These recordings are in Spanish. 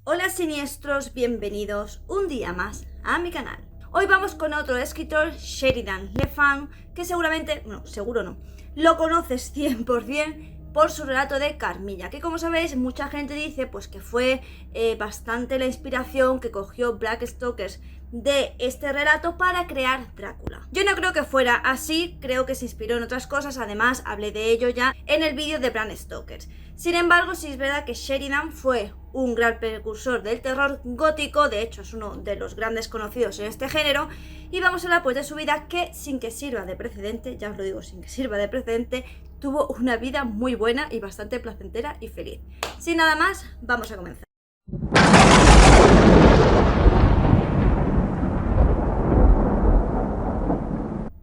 Hola siniestros, bienvenidos un día más a mi canal. Hoy vamos con otro escritor, Sheridan Le Fanu, que seguramente, no, seguro no, lo conoces 100% por su relato de Carmilla, que como sabéis mucha gente dice pues que fue bastante la inspiración que cogió Bram Stoker de este relato para crear Drácula. Yo no creo que fuera así, creo que se inspiró en otras cosas, además hablé de ello ya en el vídeo de Bram Stoker. Sin embargo, sí es verdad que Sheridan fue un gran precursor del terror gótico, de hecho es uno de los grandes conocidos en este género, y vamos a hablar pues de su vida que, sin que sirva de precedente, ya os lo digo, sin que sirva de precedente, tuvo una vida muy buena y bastante placentera y feliz. Sin nada más, vamos a comenzar.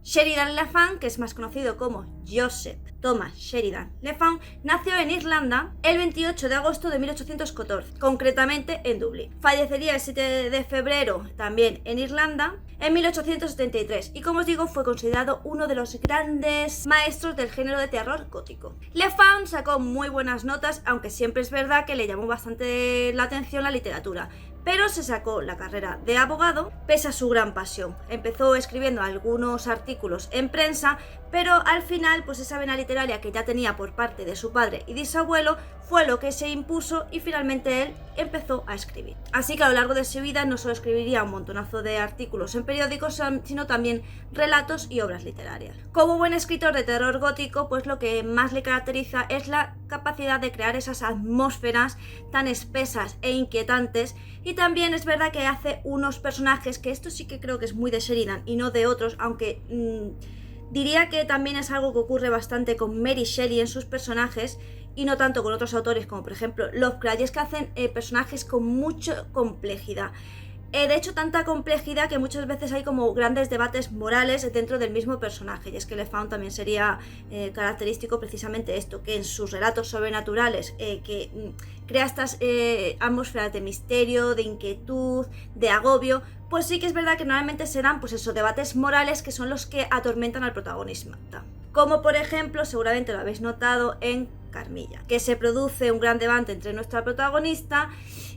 Sheridan Le Fanu, que es más conocido como Joseph Thomas Sheridan Le Fanu, nació en Irlanda el 28 de agosto de 1814, concretamente en Dublín. Fallecería el 7 de febrero también en Irlanda en 1873 y, como os digo, fue considerado uno de los grandes maestros del género de terror gótico. Le Fanu sacó muy buenas notas, aunque siempre es verdad que le llamó bastante la atención la literatura, pero se sacó la carrera de abogado pese a su gran pasión. Empezó escribiendo algunos artículos en prensa, pero al final pues esa vena literaria que ya tenía por parte de su padre y de su abuelo fue lo que se impuso y finalmente él empezó a escribir. Así que a lo largo de su vida no solo escribiría un montonazo de artículos en periódicos, sino también relatos y obras literarias. Como buen escritor de terror gótico, pues lo que más le caracteriza es la capacidad de crear esas atmósferas tan espesas e inquietantes, y también es verdad que hace unos personajes que esto sí que creo que es muy de Sheridan y no de otros, aunque diría que también es algo que ocurre bastante con Mary Shelley en sus personajes y no tanto con otros autores como por ejemplo Lovecraft, y es que hacen personajes con mucha complejidad. De hecho, tanta complejidad que muchas veces hay como grandes debates morales dentro del mismo personaje, y es que Le Fanu también sería característico precisamente esto, que en sus relatos sobrenaturales crea estas atmósferas de misterio, de inquietud, de agobio, pues sí que es verdad que normalmente se dan pues esos debates morales que son los que atormentan al protagonista. Como por ejemplo, seguramente lo habéis notado en Carmilla, que se produce un gran debate entre nuestra protagonista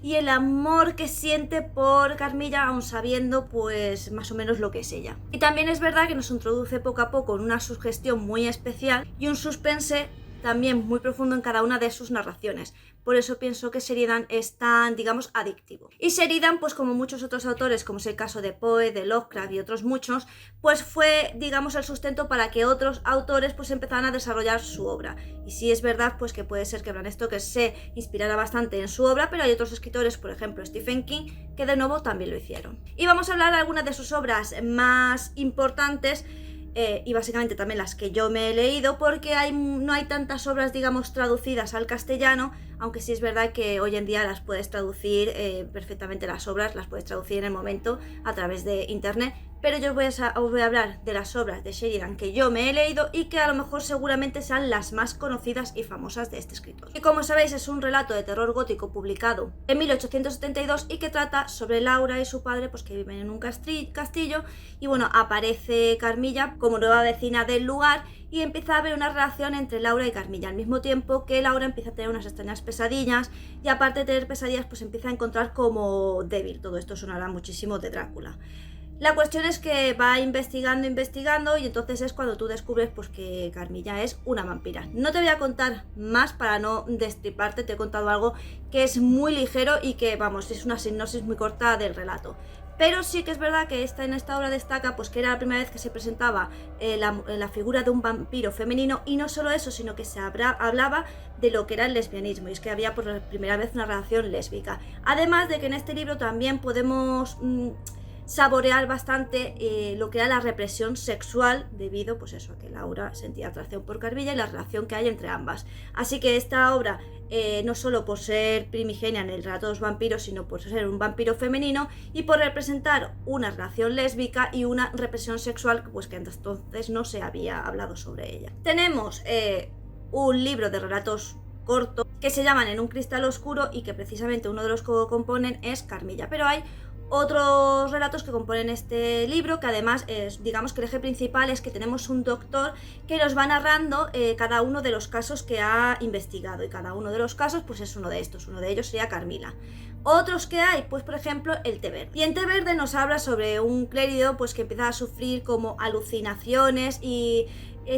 y el amor que siente por Carmilla, aun sabiendo pues más o menos lo que es ella. Y también es verdad que nos introduce poco a poco en una sugestión muy especial y un suspense también muy profundo en cada una de sus narraciones. Por eso pienso que Sheridan es tan, digamos, adictivo. Y Sheridan, pues como muchos otros autores, como es el caso de Poe, de Lovecraft y otros muchos, pues fue, digamos, el sustento para que otros autores pues empezaran a desarrollar su obra. Y sí es verdad pues que puede ser que Bram Stoker se inspirara bastante en su obra, pero hay otros escritores, por ejemplo Stephen King, que de nuevo también lo hicieron. Y vamos a hablar de algunas de sus obras más importantes, y básicamente también las que yo me he leído, porque no hay tantas obras, digamos, traducidas al castellano, aunque sí es verdad que hoy en día las puedes traducir perfectamente, las obras las puedes traducir en el momento a través de internet, pero yo os voy a hablar de las obras de Sheridan que yo me he leído y que a lo mejor seguramente sean las más conocidas y famosas de este escritor. Y como sabéis, es un relato de terror gótico publicado en 1872 y que trata sobre Laura y su padre pues que viven en un castillo, y bueno, aparece Carmilla como nueva vecina del lugar y empieza a haber una relación entre Laura y Carmilla, al mismo tiempo que Laura empieza a tener unas extrañas pesadillas, y aparte de tener pesadillas pues empieza a encontrar como débil. Todo esto sonará muchísimo de Drácula. La cuestión es que va investigando y entonces es cuando tú descubres pues que Carmilla es una vampira. No te voy a contar más para no destriparte, te he contado algo que es muy ligero y que, vamos, es una sinopsis muy corta del relato. Pero sí que es verdad que en esta obra destaca pues que era la primera vez que se presentaba la figura de un vampiro femenino, y no solo eso, sino que se hablaba de lo que era el lesbianismo, y es que había por primera vez una relación lésbica. Además de que en este libro también podemos saborear bastante lo que era la represión sexual, debido pues eso, a que Laura sentía atracción por Carmilla y la relación que hay entre ambas. Así que esta obra, no solo por ser primigenia en el relato de los vampiros, sino por ser un vampiro femenino y por representar una relación lésbica y una represión sexual pues que hasta entonces no se había hablado sobre ella. Tenemos un libro de relatos cortos que se llaman En un cristal oscuro, y que precisamente uno de los que componen es Carmilla, pero hay otros relatos que componen este libro, que además digamos que el eje principal es que tenemos un doctor que nos va narrando cada uno de los casos que ha investigado, y cada uno de los casos pues es uno de estos, uno de ellos sería Carmilla. Otros que hay, pues por ejemplo el té verde. Y en té verde nos habla sobre un clérigo pues que empieza a sufrir como alucinaciones y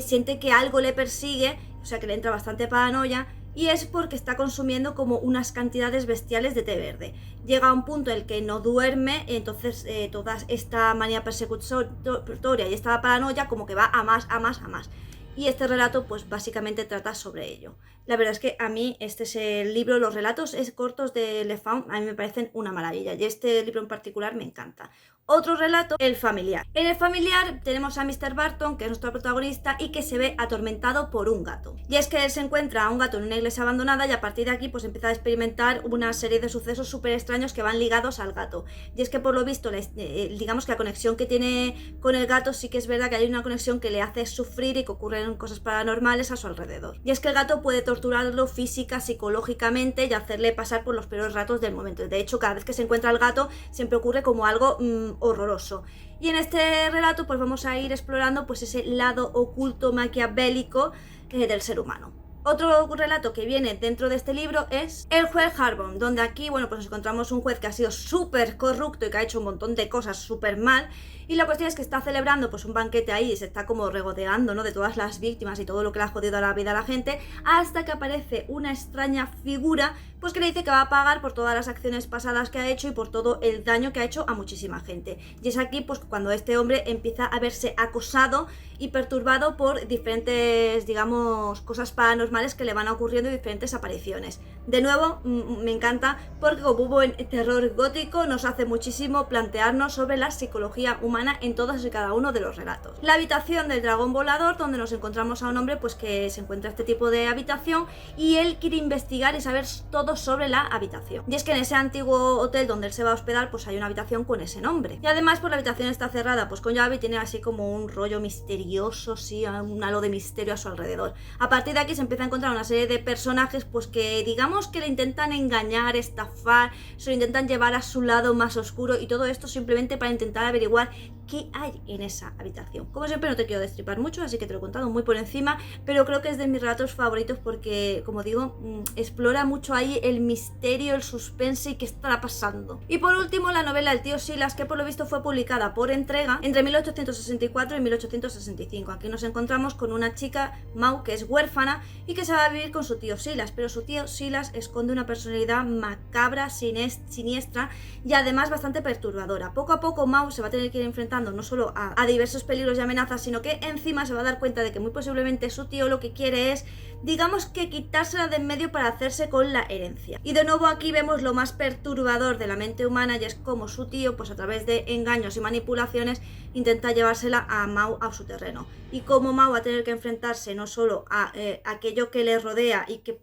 siente que algo le persigue, o sea que le entra bastante paranoia, y es porque está consumiendo como unas cantidades bestiales de té verde. Llega a un punto en el que no duerme, entonces toda esta manía persecutoria y esta paranoia como que va a más, a más, a más. Y este relato pues básicamente trata sobre ello. La verdad es que a mí este es el libro, los relatos cortos de Le Faun a mí me parecen una maravilla y este libro en particular me encanta. Otro relato, El familiar. En El familiar tenemos a Mr. Barton, que es nuestro protagonista y que se ve atormentado por un gato. Y es que él se encuentra a un gato en una iglesia abandonada y a partir de aquí pues empieza a experimentar una serie de sucesos súper extraños que van ligados al gato. Y es que por lo visto, digamos que la conexión que tiene con el gato sí que es verdad que hay una conexión que le hace sufrir y que ocurren cosas paranormales a su alrededor. Y es que el gato puede torturarlo física, psicológicamente y hacerle pasar por los peores ratos del momento. De hecho, cada vez que se encuentra el gato siempre ocurre como algo horroroso. Y en este relato pues vamos a ir explorando pues ese lado oculto maquiavélico del ser humano. Otro relato que viene dentro de este libro es El juez Harbon, donde aquí, bueno, pues nos encontramos un juez que ha sido súper corrupto y que ha hecho un montón de cosas súper mal, y la cuestión es que está celebrando pues un banquete ahí y se está como regodeando, ¿no?, de todas las víctimas y todo lo que le ha jodido a la vida a la gente, hasta que aparece una extraña figura pues que le dice que va a pagar por todas las acciones pasadas que ha hecho y por todo el daño que ha hecho a muchísima gente. Y es aquí pues cuando este hombre empieza a verse acosado y perturbado por diferentes, digamos, cosas paranormales que le van ocurriendo y diferentes apariciones. De nuevo, me encanta porque como buen terror gótico nos hace muchísimo plantearnos sobre la psicología humana en todos y cada uno de los relatos. La habitación del dragón volador, donde nos encontramos a un hombre pues que se encuentra este tipo de habitación y él quiere investigar y saber todo sobre la habitación. Y es que en ese antiguo hotel donde él se va a hospedar pues hay una habitación con ese nombre. Y además pues la habitación está cerrada pues con llave y tiene así como un rollo misterioso, sí, un halo de misterio a su alrededor. A partir de aquí se empieza a encontrar una serie de personajes pues que digamos que le intentan engañar, estafar, se lo intentan llevar a su lado más oscuro y todo esto simplemente para intentar averiguar qué hay en esa habitación. Como siempre no te quiero destripar mucho, así que te lo he contado muy por encima, pero creo que es de mis relatos favoritos porque, como digo, explora mucho ahí el misterio, el suspense y qué estará pasando. Y por último, la novela El tío Silas, que por lo visto fue publicada por entrega entre 1864 y 1865. Aquí nos encontramos con una chica, Mau, que es huérfana y que se va a vivir con su tío Silas, pero su tío Silas esconde una personalidad macabra, siniestra y además bastante perturbadora. Poco a poco Mau se va a tener que ir enfrentando no solo a diversos peligros y amenazas, sino que encima se va a dar cuenta de que muy posiblemente su tío lo que quiere es, digamos que quitársela de en medio para hacerse con la herencia. Y de nuevo aquí vemos lo más perturbador de la mente humana y es como su tío, pues a través de engaños y manipulaciones, intenta llevársela a Mau a su terreno. Y como Mau va a tener que enfrentarse no solo a aquello que le rodea y que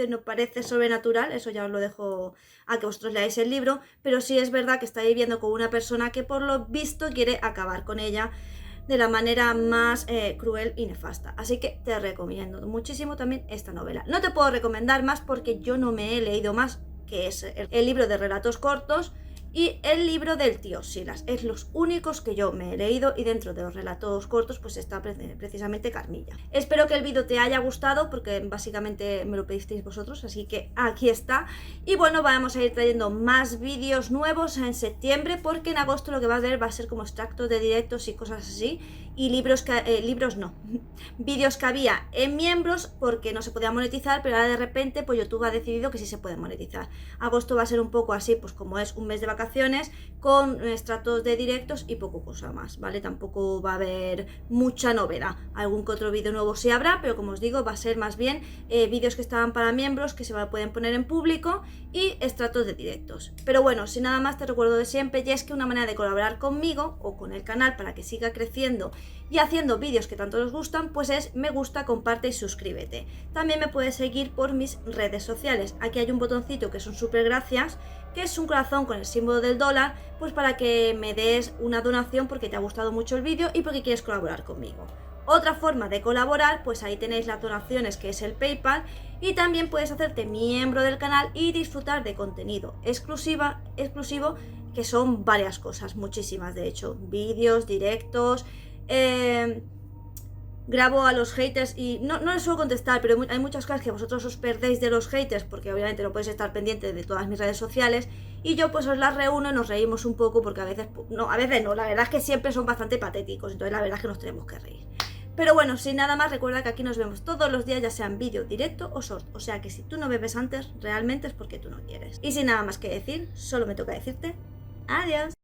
no parece sobrenatural, eso ya os lo dejo a que vosotros leáis el libro, pero sí es verdad que está viviendo con una persona que por lo visto quiere acabar con ella de la manera más cruel y nefasta. Así que te recomiendo muchísimo también esta novela. No te puedo recomendar más porque yo no me he leído más, que es el libro de relatos cortos y el libro del tío Silas. Es los únicos que yo me he leído y dentro de los relatos cortos pues está precisamente Carmilla. Espero que el vídeo te haya gustado porque básicamente me lo pedisteis vosotros, así que aquí está. Y bueno, vamos a ir trayendo más vídeos nuevos en septiembre porque en agosto lo que va a ver va a ser como extractos de directos y cosas así y vídeos que había en miembros porque no se podía monetizar, pero ahora de repente pues YouTube ha decidido que sí se puede monetizar. Agosto va a ser un poco así, pues como es un mes de vacaciones con extractos de directos y poco cosa más, ¿vale? Tampoco va a haber mucha novedad. Algún que otro vídeo nuevo sí habrá, pero como os digo, va a ser más bien vídeos que estaban para miembros que se pueden poner en público y extractos de directos. Pero bueno, sin nada más te recuerdo de siempre, y es que una manera de colaborar conmigo o con el canal para que siga creciendo y haciendo vídeos que tanto os gustan, pues es me gusta, comparte y suscríbete. También me puedes seguir por mis redes sociales. Aquí hay un botoncito que es un super gracias, que es un corazón con el símbolo del dólar, pues para que me des una donación porque te ha gustado mucho el vídeo y porque quieres colaborar conmigo. Otra forma de colaborar, pues ahí tenéis las donaciones, que es el PayPal, y también puedes hacerte miembro del canal y disfrutar de contenido exclusivo, que son varias cosas, muchísimas de hecho, vídeos, directos, grabo a los haters y no les suelo contestar, pero hay muchas cosas que vosotros os perdéis de los haters porque obviamente no podéis estar pendiente de todas mis redes sociales y yo pues os las reúno y nos reímos un poco porque a veces no, la verdad es que siempre son bastante patéticos, entonces la verdad es que nos tenemos que reír. Pero bueno, sin nada más, recuerda que aquí nos vemos todos los días, ya sea en vídeo, directo o short. O sea que si tú no me ves antes, realmente es porque tú no quieres. Y sin nada más que decir, solo me toca decirte adiós.